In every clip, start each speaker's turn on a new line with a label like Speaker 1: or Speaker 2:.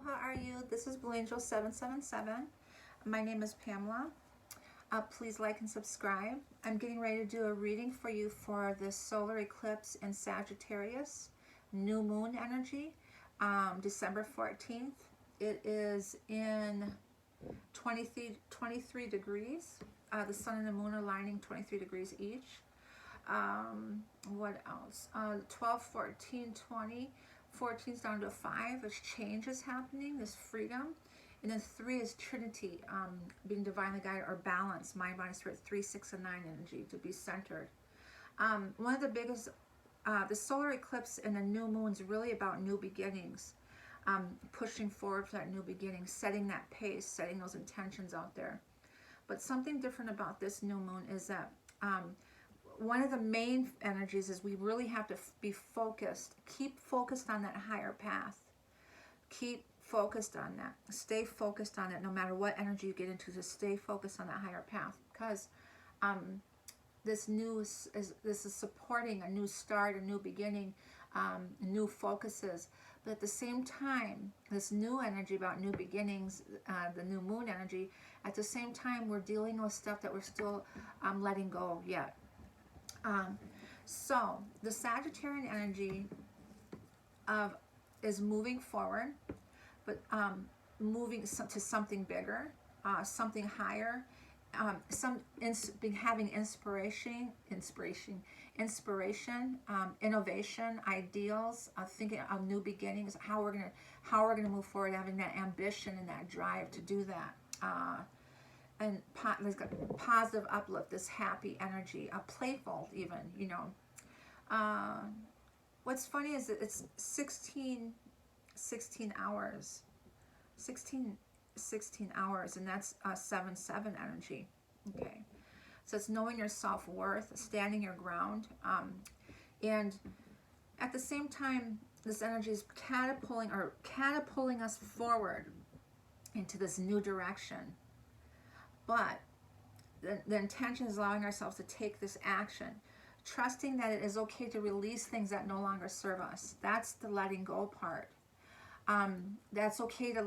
Speaker 1: Hello, how are you? This is Blue Angel 777. My name is Pamela. Please like and subscribe. I'm getting ready to do a reading for you for the solar eclipse in Sagittarius, new moon energy, December 14th. It is in 23 degrees. The sun and the moon are aligning 23 degrees each. What else? 12, 14, 20. 14 is down to a 5. There's changes happening. There's freedom. And then 3 is Trinity, being divinely guided or balanced. Mind, body, spirit. 3, 6, and 9 energy to be centered. One of the biggest, the solar eclipse and the new moon is really about new beginnings. Pushing forward for that new beginning, setting that pace, setting those intentions out there. But something different about this new moon is that one of the main energies is we really have to be focused. Keep focused on that higher path. Keep focused on that. Stay focused on it no matter what energy you get into. Just stay focused on that higher path, because this is supporting a new start, a new beginning, new focuses. But at the same time, this new energy about new beginnings, the new moon energy, at the same time we're dealing with stuff that we're still letting go of yet. So the Sagittarian energy is moving forward, but moving to something bigger, something higher, having inspiration, innovation, ideals, thinking of new beginnings, how we're gonna move forward, having that ambition and that drive to do that. And there's got positive uplift, this happy energy, playful even, you know. What's funny is that it's 16 hours, 16 hours, and that's 7/7 energy. Okay, so it's knowing your self-worth, standing your ground, and at the same time, this energy is catapulting us forward into this new direction. But the intention is allowing ourselves to take this action, trusting that it is okay to release things that no longer serve us. That's the letting go part. That's okay to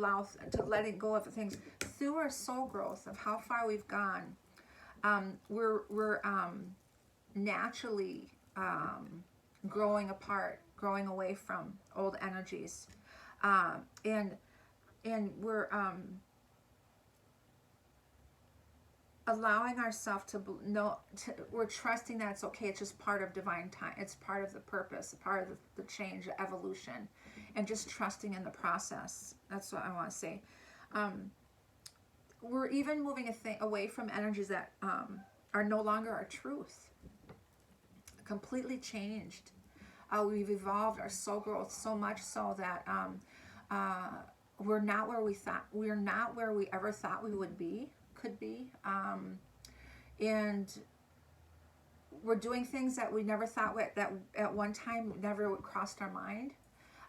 Speaker 1: letting go of things through our soul growth of how far we've gone. We're naturally growing apart, growing away from old energies, and we're allowing ourselves to know, we're trusting that it's okay. It's just part of divine time. It's part of the purpose, part of the change, the evolution, and just trusting in the process. That's what I want to say. We're even moving away from energies that are no longer our truth. Completely changed. We've evolved our soul growth so much so that we're not where we ever thought we could be, and we're doing things that we never thought that at one time never crossed our mind,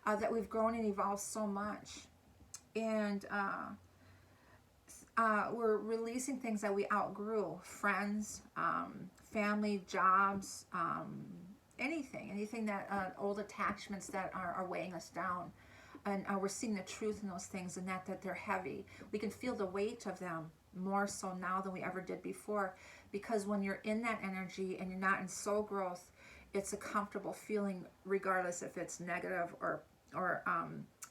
Speaker 1: that we've grown and evolved so much, and we're releasing things that we outgrew, friends, family, jobs, anything that old attachments that are weighing us down, and we're seeing the truth in those things, and that they're heavy. We can feel the weight of them more so now than we ever did before, because when you're in that energy and you're not in soul growth, it's a comfortable feeling regardless if it's negative or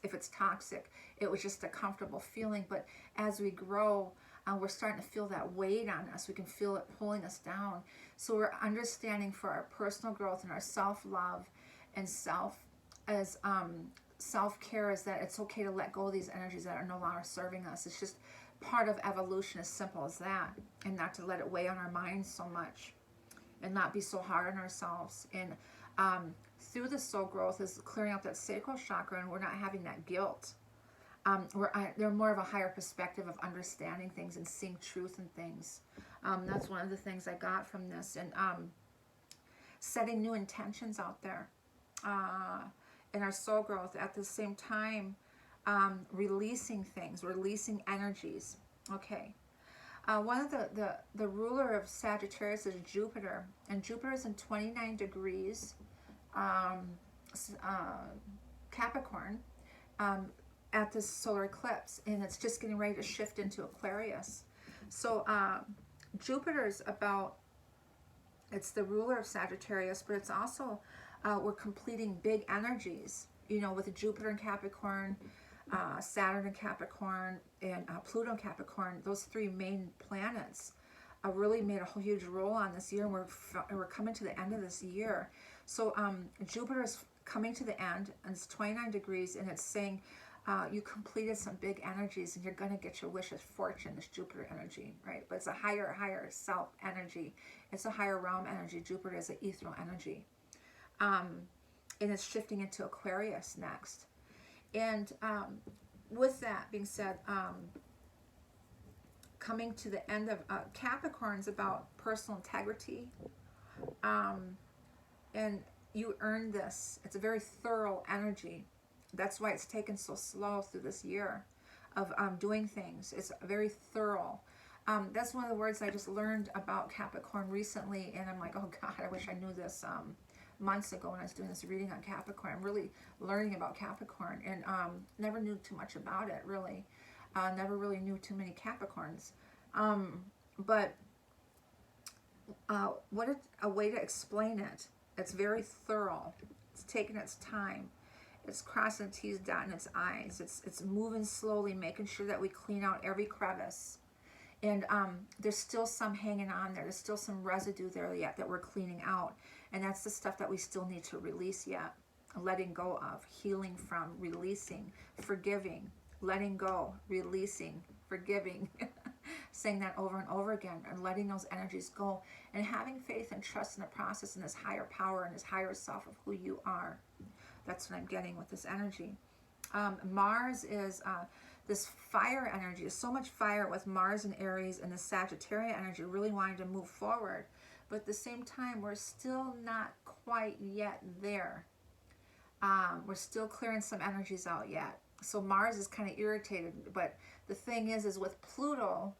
Speaker 1: if it's toxic. It was just a comfortable feeling. But as we grow, we're starting to feel that weight on us. We can feel it pulling us down. So we're understanding for our personal growth and our self-love and self-care is that it's okay to let go of these energies that are no longer serving us. It's just part of evolution, as simple as that, and not to let it weigh on our minds so much, and not be so hard on ourselves. And through the soul growth is clearing up that sacral chakra, and we're not having that guilt. They're more of a higher perspective of understanding things and seeing truth in things. That's one of the things I got from this, and setting new intentions out there in our soul growth. At the same time, releasing things, releasing energies. Okay. One of the ruler of Sagittarius is Jupiter, and Jupiter is in 29 degrees Capricorn, at this solar eclipse, and it's just getting ready to shift into Aquarius. So Jupiter's about, it's the ruler of Sagittarius, but it's also, we're completing big energies, you know, with Jupiter in Capricorn, Saturn in Capricorn, and Pluto in Capricorn. Those three main planets really made a huge role on this year, and we're coming to the end of this year. So Jupiter is coming to the end, and it's 29 degrees, and it's saying you completed some big energies, and you're going to get your wish of fortune, this Jupiter energy, right? But it's a higher self energy. It's a higher realm energy. Jupiter is an ethereal energy. And it's shifting into Aquarius next. And with that being said, coming to the end of Capricorn's about personal integrity. And you earned this. It's a very thorough energy. That's why it's taken so slow through this year of doing things. It's very thorough. That's one of the words I just learned about Capricorn recently, and I'm like, oh God, I wish I knew this months ago when I was doing this reading on Capricorn. I'm really learning about Capricorn, and never knew too much about it, really. Never really knew too many Capricorns. But what a way to explain it. It's very thorough. It's taking its time. It's crossing T's, dotting its I's. It's moving slowly, making sure that we clean out every crevice. And there's still some hanging on there. There's still some residue there yet that we're cleaning out. And that's the stuff that we still need to release yet. Letting go of, healing from, releasing, forgiving, letting go, releasing, forgiving. Saying that over and over again, and letting those energies go, and having faith and trust in the process, and this higher power and this higher self of who you are. That's what I'm getting with this energy. Mars is this fire energy. There's so much fire with Mars and Aries, and the Sagittarius energy really wanting to move forward. But at the same time, we're still not quite yet there. We're still clearing some energies out yet. So Mars is kind of irritated. But the thing is with Pluto,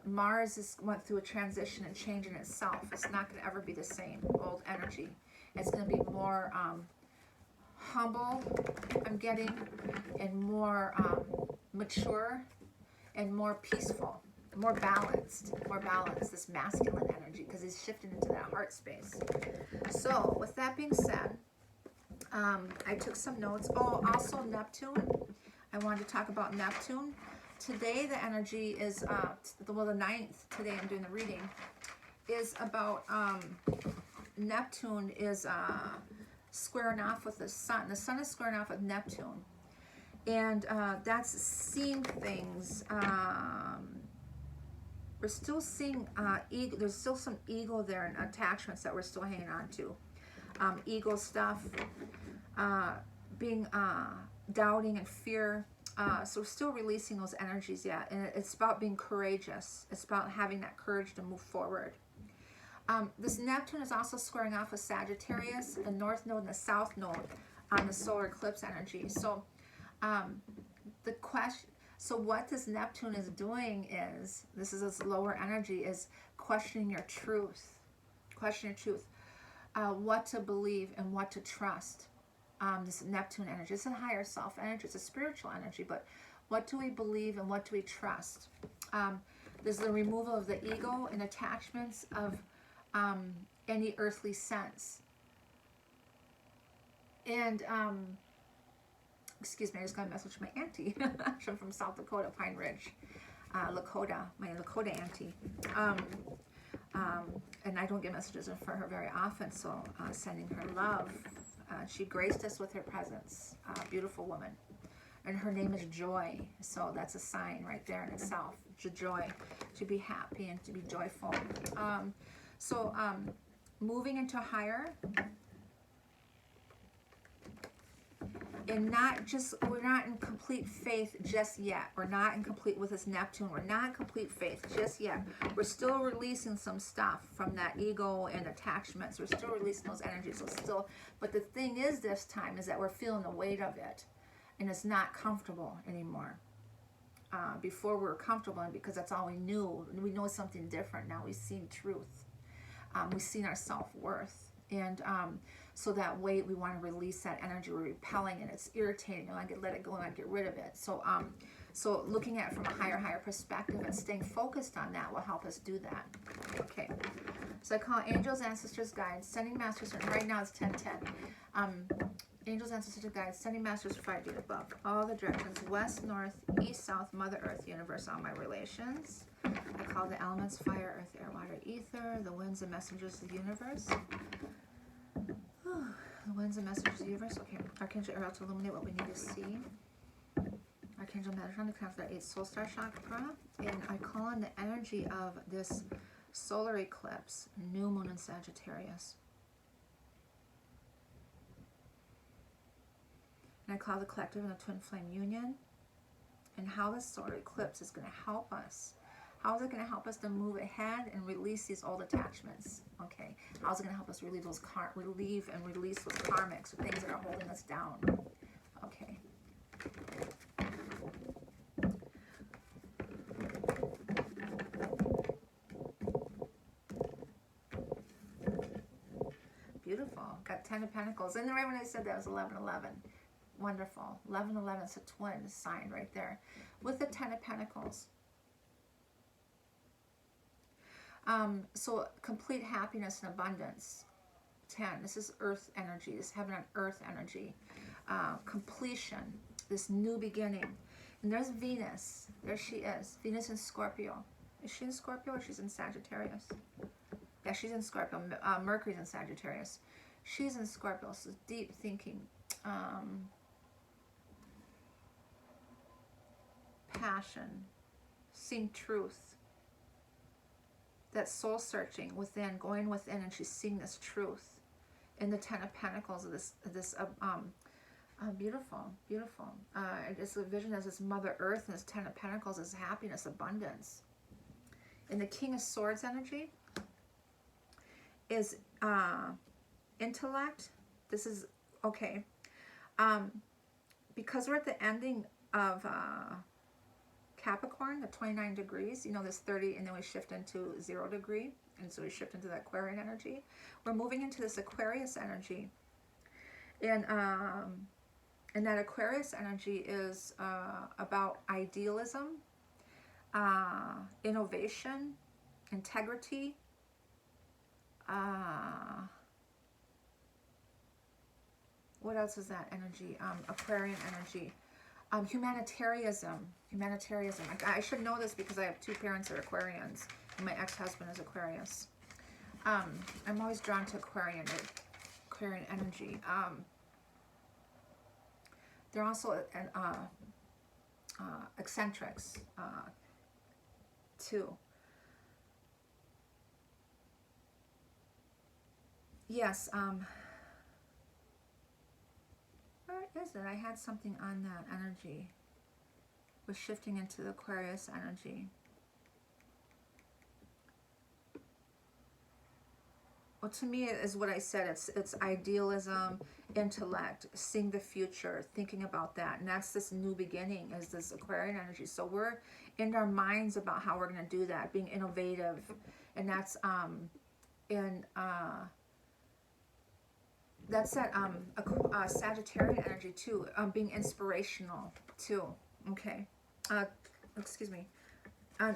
Speaker 1: Mars went through a transition and change in itself. It's not going to ever be the same old energy. It's going to be more humble, I'm getting, and more mature, and more peaceful, more balanced, this masculine energy, because he's shifting into that heart space. So with that being said, I took some notes. Oh, also Neptune. I wanted to talk about Neptune. Today the energy is, the 9th, today I'm doing the reading, is about Neptune is squaring off with the Sun. The Sun is squaring off with Neptune. And that's seeing things. We're still seeing ego. There's still some ego there and attachments that we're still hanging on to. Ego stuff, being doubting and fear. So we're still releasing those energies yet. And it's about being courageous. It's about having that courage to move forward. This Neptune is also squaring off with Sagittarius, the North Node and the South Node on the solar eclipse energy. So the question, so what this Neptune is doing is, this is this lower energy, is questioning your truth. Question your truth. What to believe and what to trust. This Neptune energy. It's a higher self energy. It's a spiritual energy. But what do we believe and what do we trust? There's the removal of the ego and attachments of any earthly sense. And, excuse me, I just got a message from my auntie. I'm from South Dakota, Pine Ridge. Lakota, my Lakota auntie. And I don't get messages from her very often, so sending her love. She graced us with her presence. Beautiful woman. And her name is Joy. So that's a sign right there in itself. Joy. To be happy and to be joyful. Moving into higher. And we're not in complete faith just yet. We're not in complete with this Neptune. We're not in complete faith just yet. We're still releasing some stuff from that ego and attachments. We're still releasing those energies. But the thing is this time is that we're feeling the weight of it. And it's not comfortable anymore. Before we were comfortable, and because that's all we knew. We know something different now. We've seen truth. We've seen our self-worth. And So that way we want to release that energy. We're repelling and it's irritating. I can let it go and I get rid of it. So so looking at it from a higher perspective and staying focused on that will help us do that. Okay. So I call angels, ancestors, guides, sending masters. Right now it's 10:10. Angels, ancestors, guides, sending masters 5 feet above. All the directions, west, north, east, south, Mother Earth, universe, all my relations. I call the elements fire, earth, air, water, ether, the winds and messengers of the universe. The winds and messengers of the universe. Okay. Archangel Ariel to illuminate what we need to see. Archangel Metatron to connect the 8th soul star chakra. And I call on the energy of this solar eclipse, new moon in Sagittarius. And I call the collective and the twin flame union. And how this solar eclipse is going to help us. How is it going to help us to move ahead and release these old attachments? Okay. How is it going to help us relieve those relieve and release those karmics or things that are holding us down? Okay. Beautiful. Got 10 of Pentacles. And right when I said that, it was 11:11. Wonderful. 11:11 is a twin sign right there. With the 10 of Pentacles. So complete happiness and abundance. 10. This is earth energy. This heaven on earth energy. Completion. This new beginning. And there's Venus. There she is. Venus in Scorpio. Is she in Scorpio or she's in Sagittarius? Yeah, she's in Scorpio. Mercury's in Sagittarius. She's in Scorpio. So deep thinking. Passion. Seeing truth. That soul searching within, going within, and she's seeing this truth in the 10 of Pentacles of this beautiful. It's a vision as this Mother Earth, and this 10 of Pentacles is happiness, abundance. And the King of Swords energy is intellect. This is okay. Because we're at the ending of Capricorn, the 29 degrees, you know, this 30, and then we shift into 0 degree, and so we shift into the Aquarian energy. We're moving into this Aquarius energy, and that Aquarius energy is about idealism, innovation, integrity, what else is that energy? Aquarian energy. Humanitarianism. I should know this because I have 2 parents that are Aquarians, and my ex-husband is Aquarius. I'm always drawn to Aquarian energy. They're also eccentrics too. Yes. Where is it? I had something on that energy. We're shifting into the Aquarius energy. Well, to me, it is what I said. It's idealism, intellect, seeing the future, thinking about that. And that's this new beginning, is this Aquarian energy. So we're in our minds about how we're going to do that, being innovative. And that's that's that Sagittarian energy too, being inspirational too. Okay. Excuse me.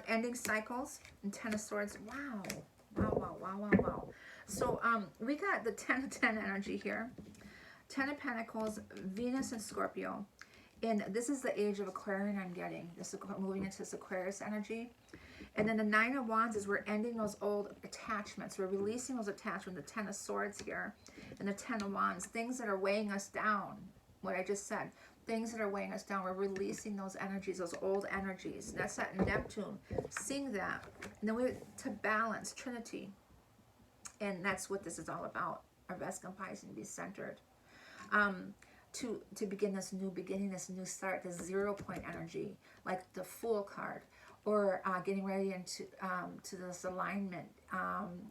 Speaker 1: Ending cycles and 10 of Swords. Wow. So we got the 10 of 10 energy here. 10 of Pentacles, Venus and Scorpio. And this is the age of Aquarian I'm getting. This is moving into this Aquarius energy. And then the 9 of Wands is we're ending those old attachments. We're releasing those attachments, the 10 of Swords here, and the 10 of Wands. Things that are weighing us down, what I just said. Things that are weighing us down, we're releasing those energies, those old energies. That's that Neptune. Seeing that. And then we're to balance, Trinity. And that's what this is all about. Our Vesica Pisces to be centered. To begin this new beginning, this new start, this 0 point energy, like the Fool card. Or getting ready into to this alignment.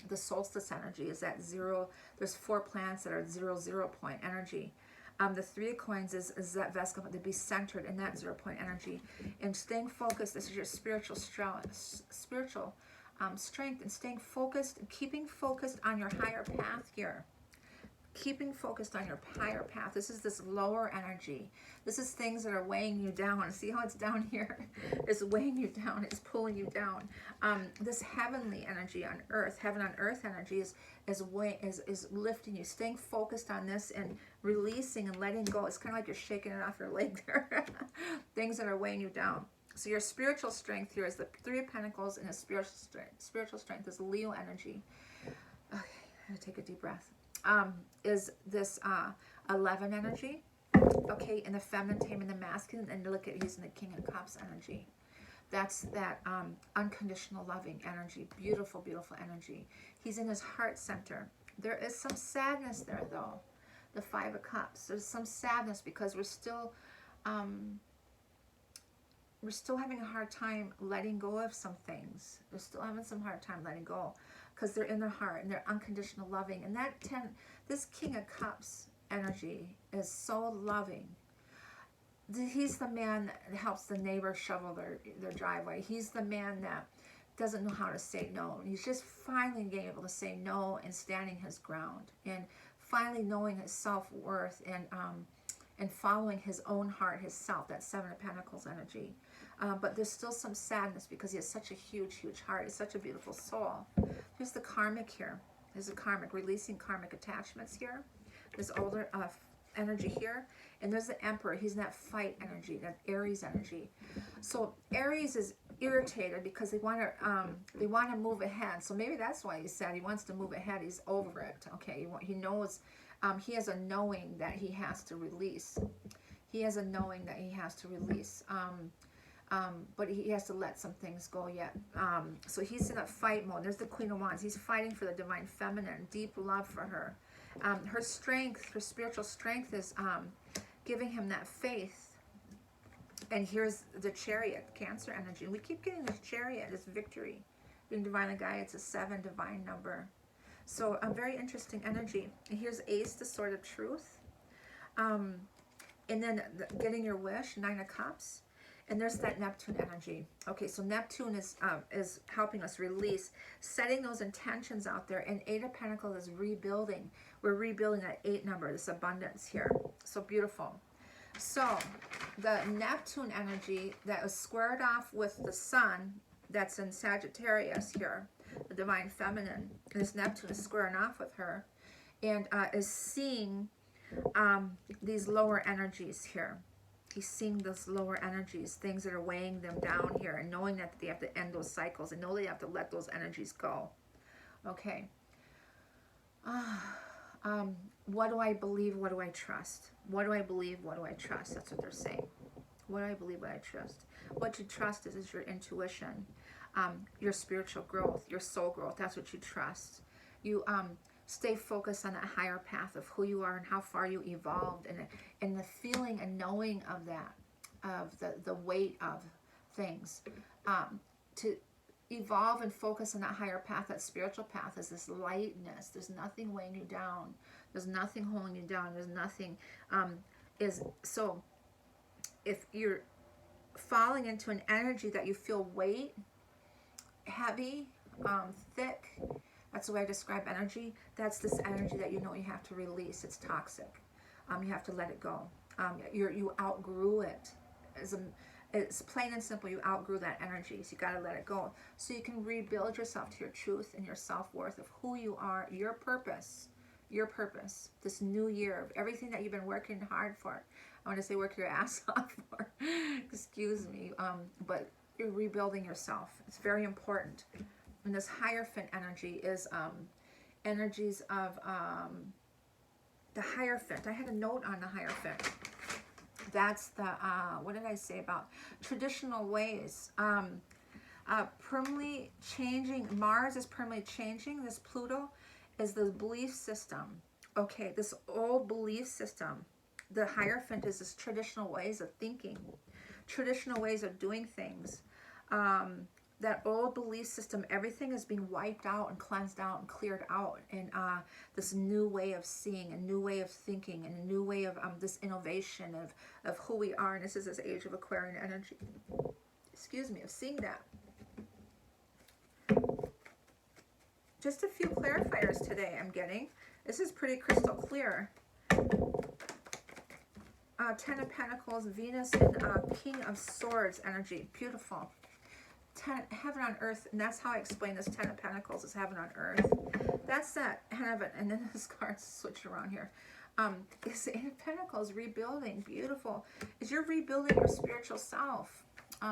Speaker 1: The solstice energy is at 0. There's 4 planets that are 0 point energy. The 3 of coins is that Vesica, to be centered in that 0 point energy. And staying focused, this is your spiritual strength, and staying focused and keeping focused on your higher path here. keeping focused on your higher path. This is this lower energy. This is things that are weighing you down. See how it's down here? It's weighing you down. It's pulling you down. This heavenly energy on earth, heaven on earth energy is lifting you, staying focused on this and releasing and letting go. It's kind of like you're shaking it off your leg there. Things that are weighing you down. So your spiritual strength here is the Three of Pentacles, and the spiritual strength is Leo energy. Okay, I'm going to take a deep breath. Is this 11 energy, okay, in the feminine, taming the masculine, and look at, he's in the King of Cups energy. That's that unconditional loving energy, beautiful, beautiful energy. He's in his heart center. There is some sadness there, though. The Five of Cups. There's some sadness because we're still having a hard time letting go of some things. We're still having some hard time letting go because they're in their heart and they're unconditional loving. And this King of Cups energy is so loving. He's the man that helps the neighbor shovel their driveway. He's the man that doesn't know how to say no. And he's just finally being able to say no and standing his ground and finally knowing his self-worth and following his own heart, his self, that Seven of Pentacles energy. But there's still some sadness because he has such a huge, huge heart. He's such a beautiful soul. There's the karmic here. There's a karmic, releasing karmic attachments here. There's older energy here. And there's the Emperor. He's in that fight energy, that Aries energy. So Aries is irritated because they want to move ahead. So maybe that's why he said he wants to move ahead. He's over it. Okay, he knows. He has a knowing that he has to release. He has a knowing that he has to release. But he has to let some things go yet. So he's in a fight mode. There's the Queen of Wands. He's fighting for the divine feminine, deep love for her. Her strength, her spiritual strength is giving him that faith. And here's the Chariot, Cancer energy. And we keep getting this Chariot, this victory. Being divinely guided, it's a 7 divine number. So a very interesting energy. And here's Ace, the Sword of Truth. And then getting your wish, 9 of Cups. And there's that Neptune energy. Okay, so Neptune is helping us release, setting those intentions out there. And 8 of Pentacles is rebuilding. We're rebuilding that 8 number, this abundance here. So beautiful. So the Neptune energy that was squared off with the Sun, that's in Sagittarius here, the divine feminine. This Neptune is squaring off with her and is seeing these lower energies here. He's seeing those lower energies, things that are weighing them down here, and knowing that they have to end those cycles and know they have to let those energies go. Okay. What do I believe? What do I trust? What do I believe? What do I trust? That's what they're saying. What do I believe? What do I trust? What you trust is your intuition, your spiritual growth, your soul growth. That's what you trust. You stay focused on that higher path of who you are and how far you evolved, and the feeling and knowing of that, of the weight of things. To evolve and focus on that higher path, that spiritual path, is this lightness. There's nothing weighing you down. There's nothing holding you down. There's nothing. So if you're falling into an energy that you feel weight, heavy, thick, that's the way I describe energy. That's this energy that you know you have to release. It's toxic. You have to let it go. You outgrew it. It's plain and simple. You outgrew that energy. So you got to let it go. So you can rebuild yourself to your truth and your self-worth of who you are, your purpose. Your purpose. This new year of everything that you've been working hard for. I want to say work your ass off for. Excuse me. But you're rebuilding yourself. It's very important. And this Hierophant energy is energies of the Hierophant. I had a note on the Hierophant. That's the, what did I say about traditional ways? Permanently changing, Mars is permanently changing. This Pluto is the belief system. Okay, this old belief system. The Hierophant is this traditional ways of thinking, traditional ways of doing things. That old belief system, everything is being wiped out and cleansed out and cleared out. And this new way of seeing, a new way of thinking, and a new way of this innovation of who we are. And this is this age of Aquarian energy. Excuse me, of seeing that. Just a few clarifiers today I'm getting. This is pretty crystal clear. Ten of Pentacles, Venus, and King of Swords energy. Beautiful. Heaven on earth, and that's how I explain this. Ten of Pentacles is heaven on earth. That's that heaven, and then this card's switched around here. It's the Eight of Pentacles, rebuilding. Beautiful. Is you're rebuilding your spiritual self.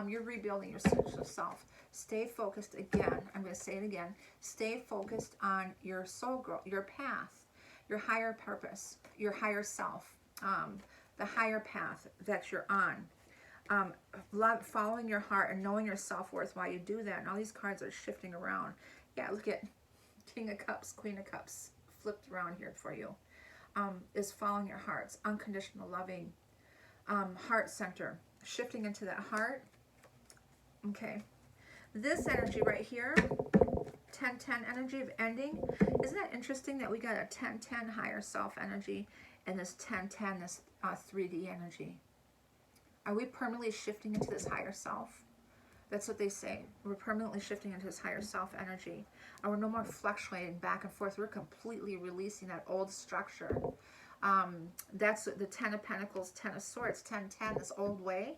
Speaker 1: You're rebuilding your spiritual self. Stay focused again. I'm going to say it again. Stay focused on your soul growth, your path, your higher purpose, your higher self, the higher path that you're on. Love, following your heart and knowing your self-worth while you do that. And all these cards are shifting around. Yeah, look at King of Cups, Queen of Cups flipped around here for you. Is following your hearts, unconditional loving, heart center, shifting into that heart. Okay, this energy right here, 10-10 energy of ending. Isn't that interesting that we got a 10-10 higher self energy and this 10-10, this 3D energy? Are we permanently shifting into this higher self? That's what they say. We're permanently shifting into this higher self energy. And we're no more fluctuating back and forth. We're completely releasing that old structure. That's the Ten of Pentacles, Ten of Swords, 10-10, this old way.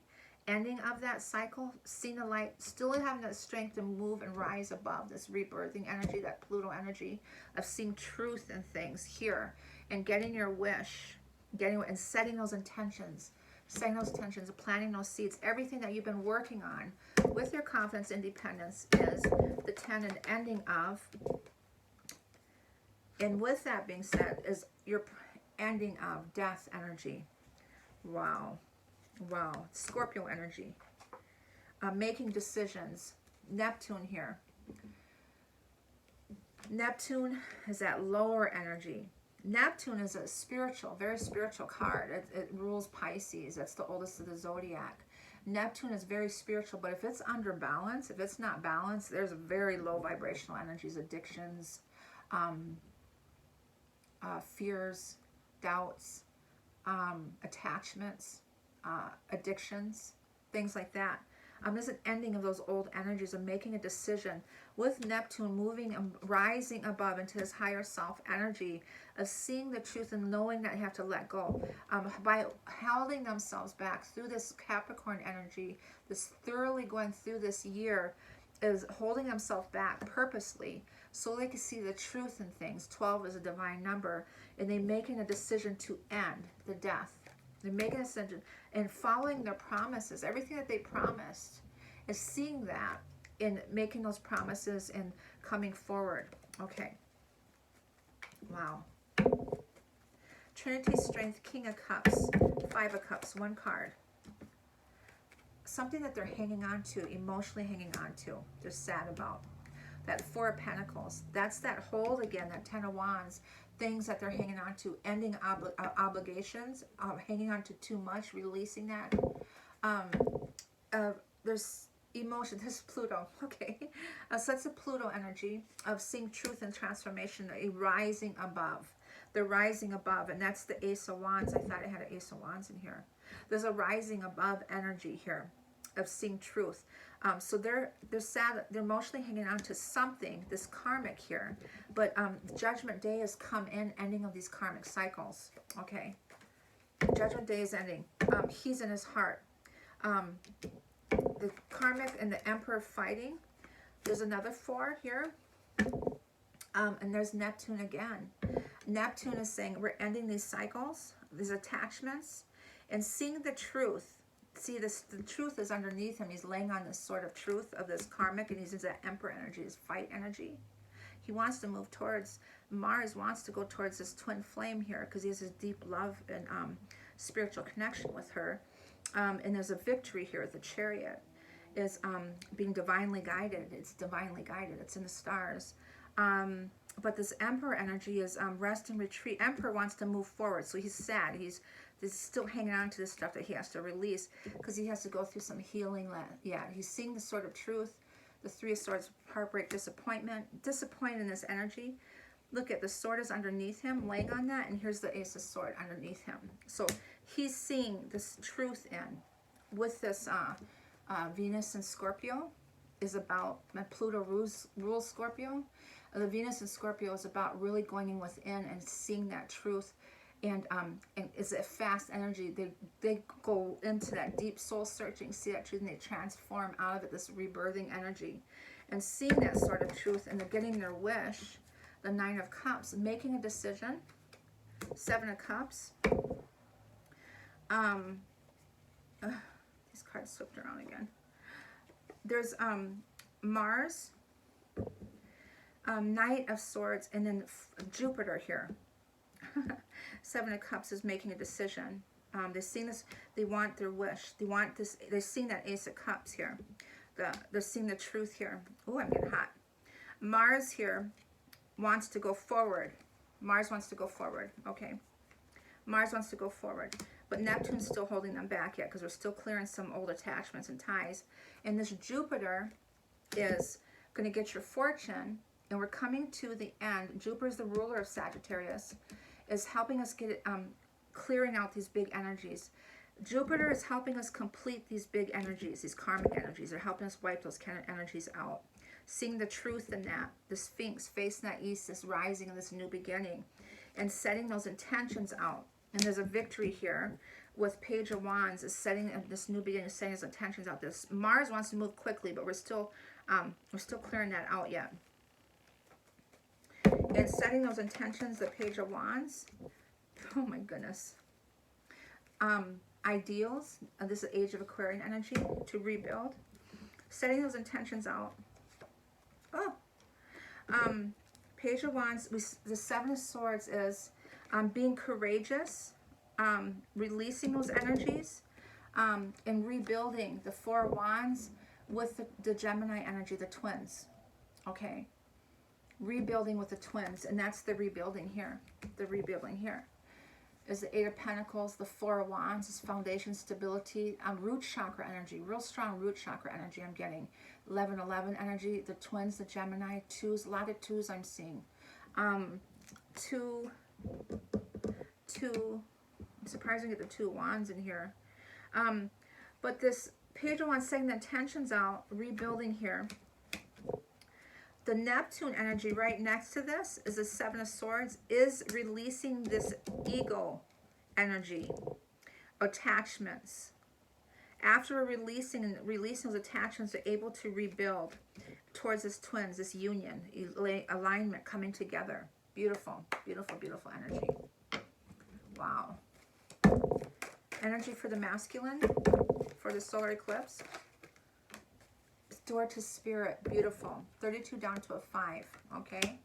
Speaker 1: Ending of that cycle, seeing the light, still having that strength to move and rise above this rebirthing energy, that Pluto energy of seeing truth in things here and getting your wish, and setting those intentions. Setting those tensions, planting those seeds, everything that you've been working on with your confidence, independence is the 10 and ending of. And with that being said, is your ending of death energy. Wow. Wow. Scorpio energy. Making decisions. Neptune here. Neptune is that lower energy. Neptune is a spiritual, very spiritual card. It rules Pisces. That's the oldest of the zodiac. Neptune is very spiritual, but if it's under balance, if it's not balanced, there's very low vibrational energies, addictions, fears, doubts, attachments, addictions, things like that. There's an ending of those old energies of making a decision with Neptune moving and rising above into this higher self energy of seeing the truth and knowing that you have to let go. By holding themselves back through this Capricorn energy, this thoroughly going through this year, is holding themselves back purposely so they can see the truth in things. 12 is a divine number, and they're making a decision to end the death. They're making a decision and following their promises. Everything that they promised is seeing that in making those promises and coming forward. Okay. Wow. Trinity Strength, King of Cups, Five of Cups, one card. Something that they're hanging on to, emotionally hanging on to, they're sad about. That Four of Pentacles, that's that hold again, that Ten of Wands, things that they're hanging on to, ending obligations, hanging on to too much, releasing that. There's emotion, this is Pluto, okay? So that's the Pluto energy of seeing truth and transformation, a rising above. They're rising above, and that's the Ace of Wands. I thought I had an Ace of Wands in here. There's a rising above energy here of seeing truth. So they're sad, they're emotionally hanging on to something, this karmic here. But Judgment Day has come in, ending of these karmic cycles. Okay. Judgment Day is ending. He's in his heart. The karmic and the Emperor fighting. There's another four here. And there's Neptune again. Neptune is saying we're ending these cycles, these attachments, and seeing the truth. See, the truth is underneath him. He's laying on this sort of truth of this karmic, and he's in that Emperor energy, his fight energy. He wants to move towards, Mars wants to go towards this twin flame here because he has this deep love and spiritual connection with her. And there's a victory here. The Chariot is being divinely guided. It's divinely guided. It's in the stars. But this Emperor energy is rest and retreat. Emperor wants to move forward, so he's sad. He's still hanging on to this stuff that he has to release because he has to go through some healing. Yeah, he's seeing the sort of truth. The Three of Swords, heartbreak, disappointment. Disappointed in this energy. Look at the sword is underneath him, laying on that, and here's the Ace of Swords underneath him. So he's seeing this truth in with this Venus and Scorpio is about, Pluto rules Scorpio. The Venus in Scorpio is about really going in within and seeing that truth. And it's a fast energy. They go into that deep soul searching, see that truth, and they transform out of it, this rebirthing energy. And seeing that sort of truth, and they're getting their wish, the Nine of Cups, making a decision, Seven of Cups. These cards flipped around again. There's Mars, Knight of Swords, and then Jupiter here. Seven of Cups is making a decision. They're seeing this. They want their wish. They want this. They're seeing that Ace of Cups here. They're seeing the truth here. Oh, I'm getting hot. Mars here wants to go forward. Mars wants to go forward. Okay. Mars wants to go forward. But Neptune's still holding them back yet because we're still clearing some old attachments and ties. And this Jupiter is going to get your fortune. And we're coming to the end. Jupiter's the ruler of Sagittarius, is helping us get it, clearing out these big energies. Jupiter is helping us complete these big energies, these karmic energies. They're helping us wipe those kind of energies out. Seeing the truth in that, the Sphinx facing that east, this rising and this new beginning, and setting those intentions out. And there's a victory here with Page of Wands, is setting this new beginning, setting his intentions out. This Mars wants to move quickly, but we're still clearing that out yet. And setting those intentions, the Page of Wands. Oh my goodness. Ideals. This is Age of Aquarian energy to rebuild. Setting those intentions out. Oh. Page of Wands. The Seven of Swords is being courageous, releasing those energies, and rebuilding. The Four of Wands with the Gemini energy, the twins. Okay. Rebuilding with the twins, and that's the rebuilding here. The rebuilding here is the Eight of Pentacles, the Four of Wands, is foundation stability, root chakra energy, real strong root chakra energy I'm getting. 11-11 energy, the twins, the Gemini, twos, a lot of twos I'm seeing. Two, I'm surprised I get the Two of Wands in here. But this Page of Wands setting the intentions out, rebuilding here. The Neptune energy right next to this is the Seven of Swords, is releasing this ego energy, attachments. After releasing those attachments, they're able to rebuild towards this twins, this union, alignment coming together. Beautiful, beautiful, beautiful energy. Wow. Energy for the masculine, for the solar eclipse. Door to Spirit, beautiful. 32 down to a 5, okay?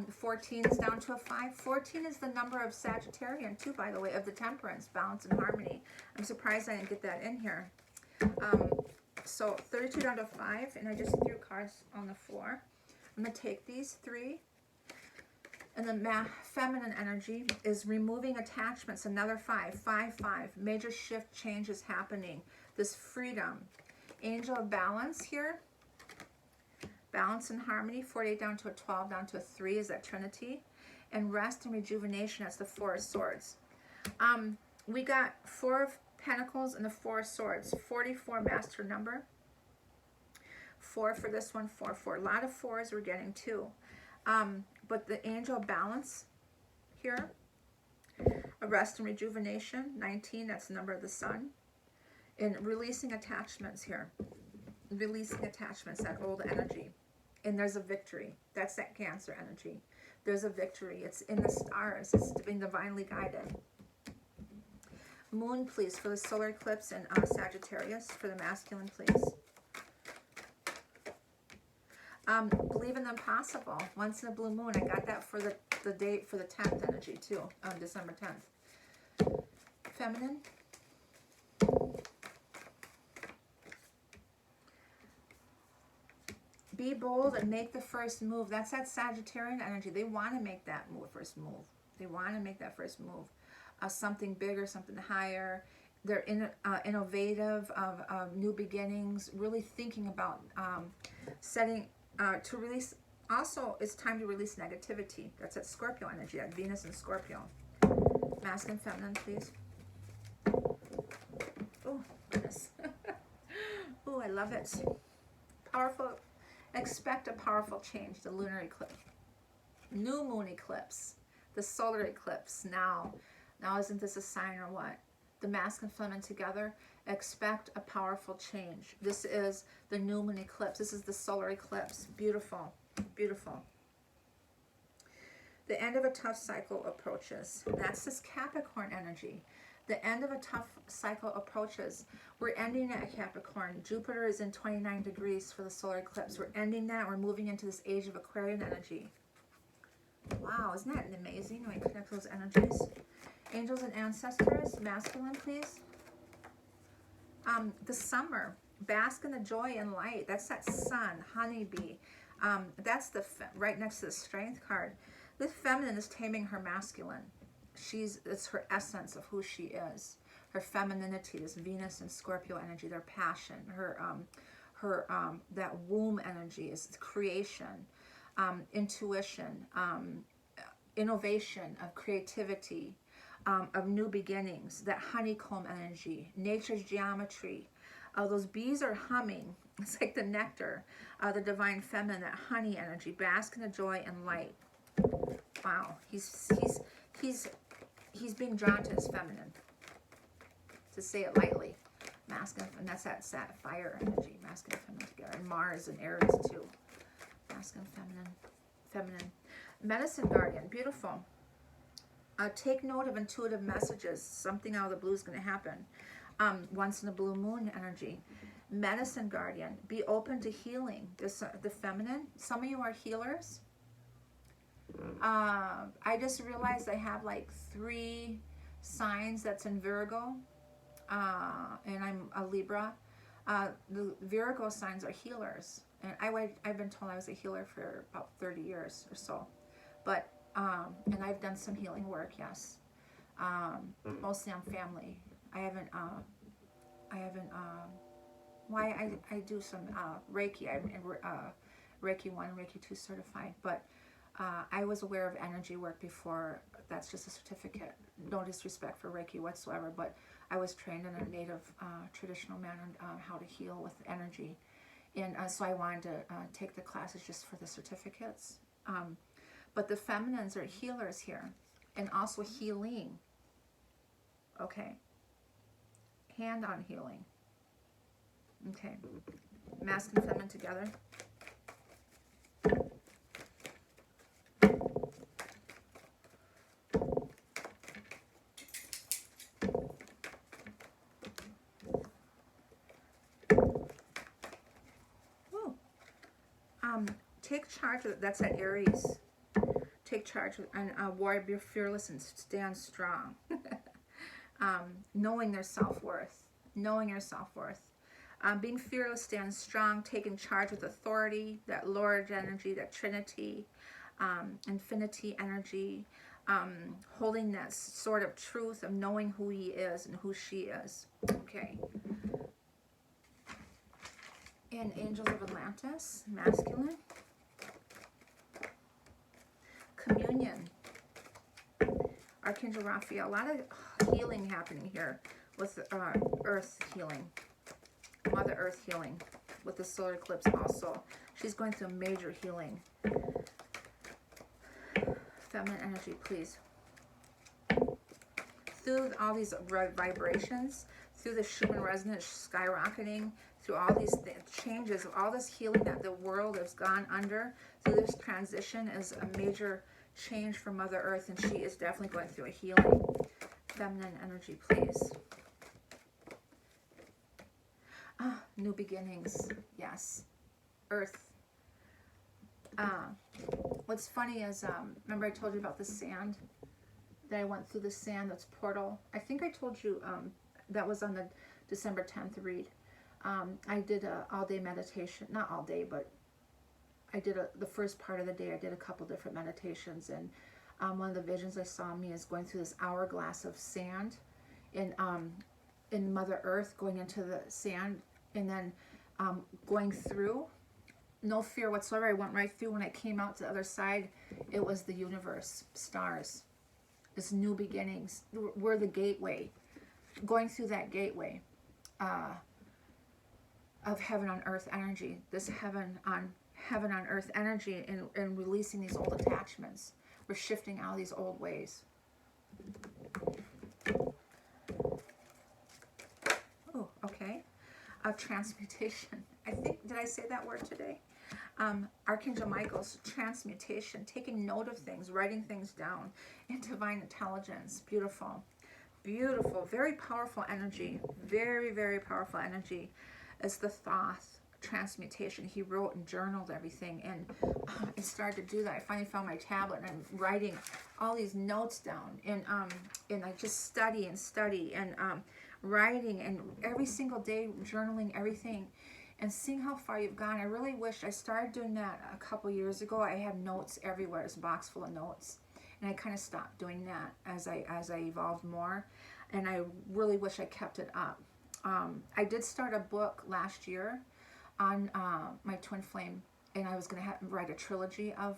Speaker 1: 14 is down to a 5. 14 is the number of Sagittarian too, by the way, of the temperance, balance, and harmony. I'm surprised I didn't get that in here. So 32 down to 5, and I just threw cards on the floor. I'm going to take these 3. And the feminine energy is removing attachments, another 5. 5, 5. Major shift change is happening. This freedom. Angel of Balance here. Balance and harmony. 48 down to a 12, down to a 3 is that Trinity. And rest and rejuvenation, that's the Four of Swords. We got 4 of Pentacles and the 4 of Swords. 44 master number. 4 for this one, 4, 4. A lot of 4s we're getting too. But the Angel of Balance here. A rest and rejuvenation. 19, that's the number of the sun. And releasing attachments here. Releasing attachments, that old energy. And there's a victory. That's that Cancer energy. There's a victory. It's in the stars. It's being divinely guided. Moon, please, for the solar eclipse and Sagittarius. For the masculine, please. Believe in the impossible. Once in a blue moon. I got that for the date for the 10th energy, too. December 10th. Feminine. Be bold and make the first move. That's that Sagittarian energy. They want to make that first move. They want to make that first move. Something bigger, something higher. They're innovative, of new beginnings, really thinking about setting, to release. Also, it's time to release negativity. That's that Scorpio energy, that Venus and Scorpio. Masculine, feminine, please. Oh, goodness. Oh, I love it. Powerful. Expect a powerful change, the lunar eclipse. New moon eclipse. The solar eclipse now. Now isn't this a sign or what? The masculine and feminine together. Expect a powerful change. This is the new moon eclipse. This is the solar eclipse. Beautiful. Beautiful. The end of a tough cycle approaches. That's this Capricorn energy. The end of a tough cycle approaches. We're ending at Capricorn. Jupiter is in 29 degrees for the solar eclipse. We're ending that. We're moving into this age of Aquarian energy. Wow, isn't that amazing? When we connect those energies. Angels and ancestors, masculine, please. The summer, bask in the joy and light. That's that sun, honeybee. That's the right next to the strength card. The feminine is taming her masculine. It's her essence of who she is. Her femininity is Venus and Scorpio energy. Their passion, that womb energy is creation, intuition, innovation, of creativity, of new beginnings. That honeycomb energy, nature's geometry. Those bees are humming. It's like the nectar, the divine feminine, that honey energy. Bask in the joy and light. Wow, he's being drawn to his feminine, to say it lightly. Masculine, and that's that fire energy, masculine and feminine together. And Mars and Aries too. Masculine, feminine. Medicine guardian, beautiful. Take note of intuitive messages. Something out of the blue is going to happen. Once in a blue moon energy. Medicine guardian, be open to healing. The feminine. Some of you are healers. I just realized I have like 3 signs that's in Virgo, and I'm a Libra. The Virgo signs are healers, and I've been told I was a healer for about 30 years or so, but and I've done some healing work, yes, mostly on family. I do some Reiki. I'm Reiki 1 and Reiki 2 certified, but I was aware of energy work before. That's just a certificate. No disrespect for Reiki whatsoever, but I was trained in a native traditional manner how to heal with energy. And so I wanted to take the classes just for the certificates. But the feminines are healers here, and also healing. Okay. Hand on healing. Okay. Masculine and feminine together. Take charge. That's at Aries. Take charge and warrior, be fearless and stand strong. Knowing their self-worth. Knowing your self-worth. Being fearless, stand strong, taking charge with authority, that Lord energy, that Trinity, infinity energy, holding that sort of truth of knowing who he is and who she is. Okay. And Angels of Atlantis, masculine. Communion. Archangel Raphael. A lot of healing happening here with Earth healing. Mother Earth healing with the solar eclipse also. She's going through major healing. Feminine energy, please. Through all these vibrations, through the Schumann resonance skyrocketing, through all these changes, all this healing that the world has gone under, through this transition is a major change for Mother Earth, and she is definitely going through a healing. Feminine energy, please. New beginnings, yes. Earth. What's funny is, remember I told you about the sand? That I went through the sand, that's portal. I think I told you that was on the December 10th read. I did a all-day meditation, not all day, but I did the first part of the day. I did a couple different meditations, and one of the visions I saw me is going through this hourglass of sand in Mother Earth, going into the sand, and then going through. No fear whatsoever. I went right through. When I came out to the other side, it was the universe, stars. This new beginnings. We're the gateway. Going through that gateway of heaven on earth energy. This heaven on heaven on earth energy and releasing these old attachments. We're shifting out of these old ways. Oh, okay. Transmutation. I think, did I say that word today? Archangel Michael's transmutation, taking note of things, writing things down, and divine intelligence. Beautiful. Beautiful. Very powerful energy. Very, very powerful energy. It's the Thoth transmutation. He wrote and journaled everything, and I started to do that. I finally found my tablet, and I'm writing all these notes down, and I just study and writing, and every single day journaling everything and seeing how far you've gone. I really wish I started doing that a couple years ago. I had notes everywhere. It's a box full of notes, and I kind of stopped doing that as I evolved more, and I really wish I kept it up. I did start a book last year on my twin flame, and I was going to write a trilogy of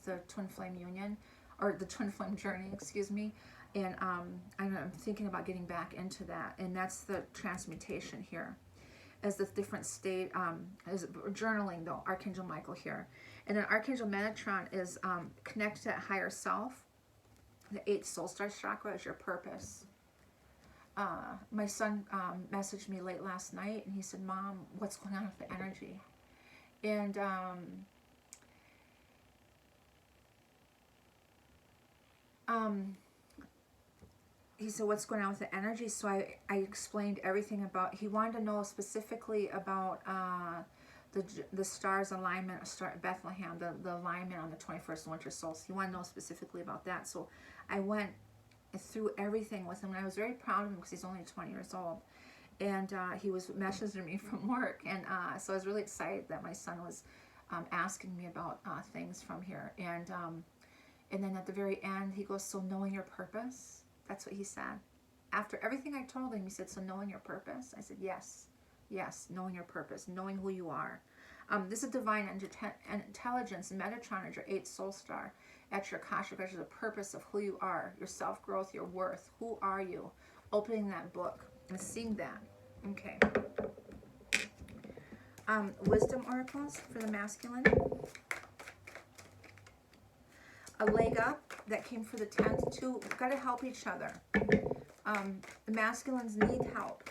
Speaker 1: the twin flame union, or the twin flame journey, excuse me. And I'm thinking about getting back into that, and that's the transmutation here, as the different state, as journaling though, Archangel Michael here. And then Archangel Metatron is connected to that higher self. The 8th soul star chakra is your purpose. My son messaged me late last night, and he said, "Mom, what's going on with the energy?" And he said, "What's going on with the energy?" So I explained everything about, he wanted to know specifically about the stars alignment, Bethlehem, the alignment on the 21st winter solstice. He wanted to know specifically about that. So I went through everything with him, and I was very proud of him because he's only 20 years old. And he was messaging me from work, and so I was really excited that my son was asking me about things from here. And then at the very end, he goes, "So knowing your purpose?" That's what he said. After everything I told him, he said, "So knowing your purpose?" I said, "Yes, yes, knowing your purpose, knowing who you are." This is divine intelligence, and Metatron is your 8th soul star. At your Akashic record, the purpose of who you are, your self-growth, your worth. Who are you? Opening that book and seeing that. Okay. Wisdom oracles for the masculine. A leg up that came for the 10th too. We've got to help each other. The masculines need help.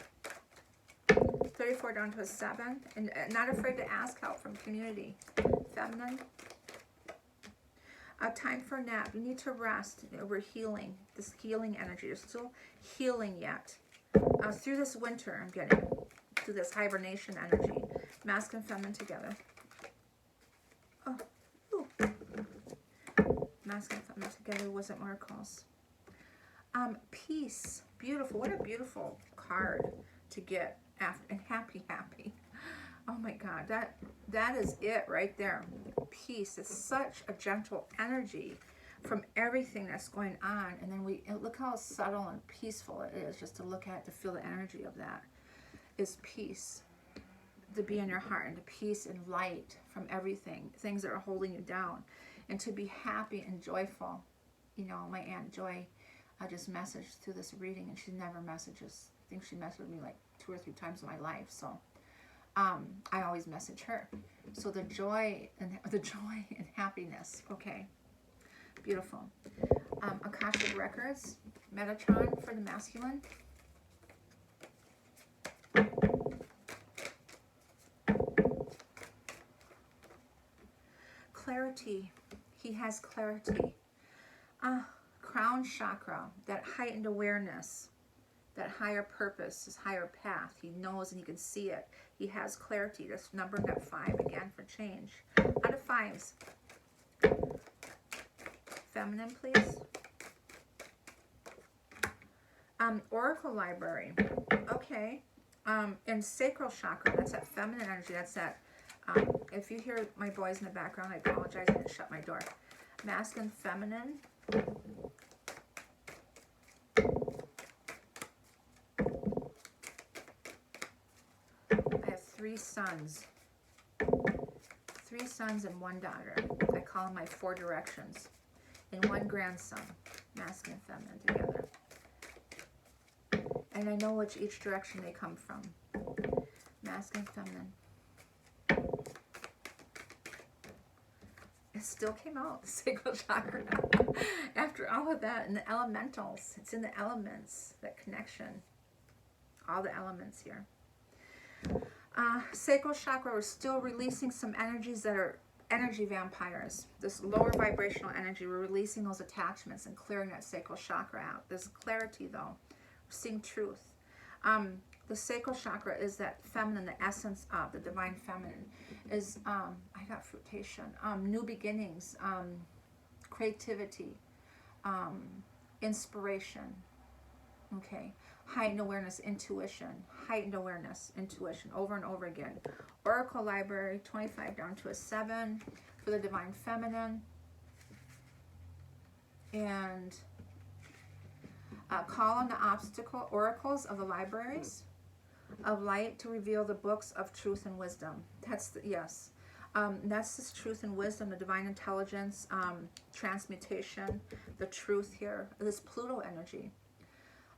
Speaker 1: 34 down to a 7. And not afraid to ask help from community. Feminine. Time for a nap. You need to rest. We're healing. This healing energy. You're still healing yet. Through this winter, I'm getting. Through this hibernation energy. Masculine and feminine together. Oh. Ooh. Masculine and feminine together. Wasn't oracles. Peace. Beautiful. What a beautiful card to get. After, and happy. Oh my God, that is it right there. Peace. It's such a gentle energy from everything that's going on, and then look how subtle and peaceful it is. Just to look at, to feel the energy of that is peace. To be in your heart, and to peace and light from everything, things that are holding you down, and to be happy and joyful. You know, my Aunt Joy, I just messaged through this reading, and she never messages. I think she messaged me like 2 or 3 times in my life, so I always message her. So the joy and happiness. Okay, beautiful. Akashic records, Metatron for the masculine. Clarity. He has clarity. Crown chakra, that heightened awareness. That higher purpose, his higher path. He knows and he can see it. He has clarity. This number got 5 again for change. Out of 5s. Feminine, please. Oracle library. Okay. And Sacral Chakra. That's that feminine energy. That's that. If you hear my boys in the background, I apologize. I didn't shut my door. Masculine, feminine. I have 3 sons. 3 sons and 1 daughter. I call them my 4 directions. And 1 grandson. Masculine and feminine together. And I know which each direction they come from. Masculine and feminine. it still came out, the sacral chakra. After all of that, and the elementals, it's in the elements, that connection. All the elements here. Sacral chakra, we're still releasing some energies that are energy vampires. This lower vibrational energy, we're releasing those attachments and clearing that sacral chakra out. There's clarity though. We're seeing truth. The sacral chakra is that feminine, the essence of the divine feminine. Is, I got fruitation, new beginnings, creativity, inspiration, okay, heightened awareness, intuition, over and over again. Oracle library, 25 down to a 7 for the divine feminine. And call on the oracles of the libraries of light to reveal the books of truth and wisdom. That's the, yes. That's this truth and wisdom, the divine intelligence, transmutation, the truth here, this Pluto energy.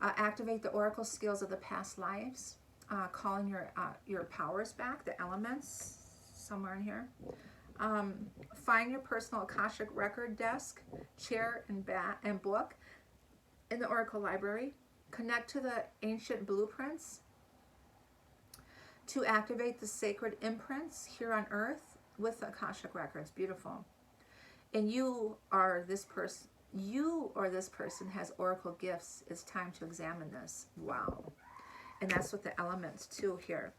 Speaker 1: Activate the oracle skills of the past lives, calling your powers back, the elements, somewhere in here. Find your personal Akashic record desk, chair, and book in the oracle library. Connect to the ancient blueprints to activate the sacred imprints here on earth with the Akashic records. Beautiful. And you or this person has oracle gifts. It's time to examine this. Wow. And that's what the elements too here.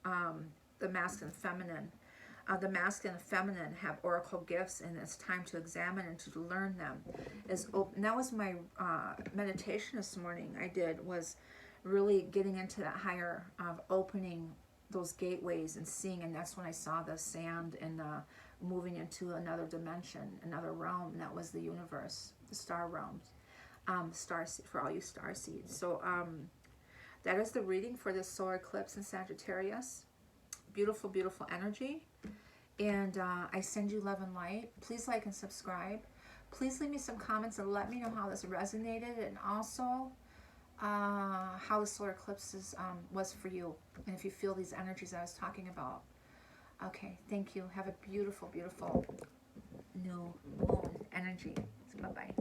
Speaker 1: The masculine and feminine. The masculine and feminine have oracle gifts, and it's time to examine and to learn them. And that was my meditation this morning. I did was really getting into that higher of opening those gateways and seeing, and that's when I saw the sand and moving into another dimension, another realm, and that was the universe, the star realms, for all you star seeds. So that is the reading for this solar eclipse in Sagittarius. Beautiful, beautiful energy. And I send you love and light. Please like and subscribe. Please leave me some comments and let me know how this resonated, and also how the solar eclipse was for you, and if you feel these energies I was talking about. Okay, thank you. Have a beautiful, beautiful new moon energy. Bye-bye.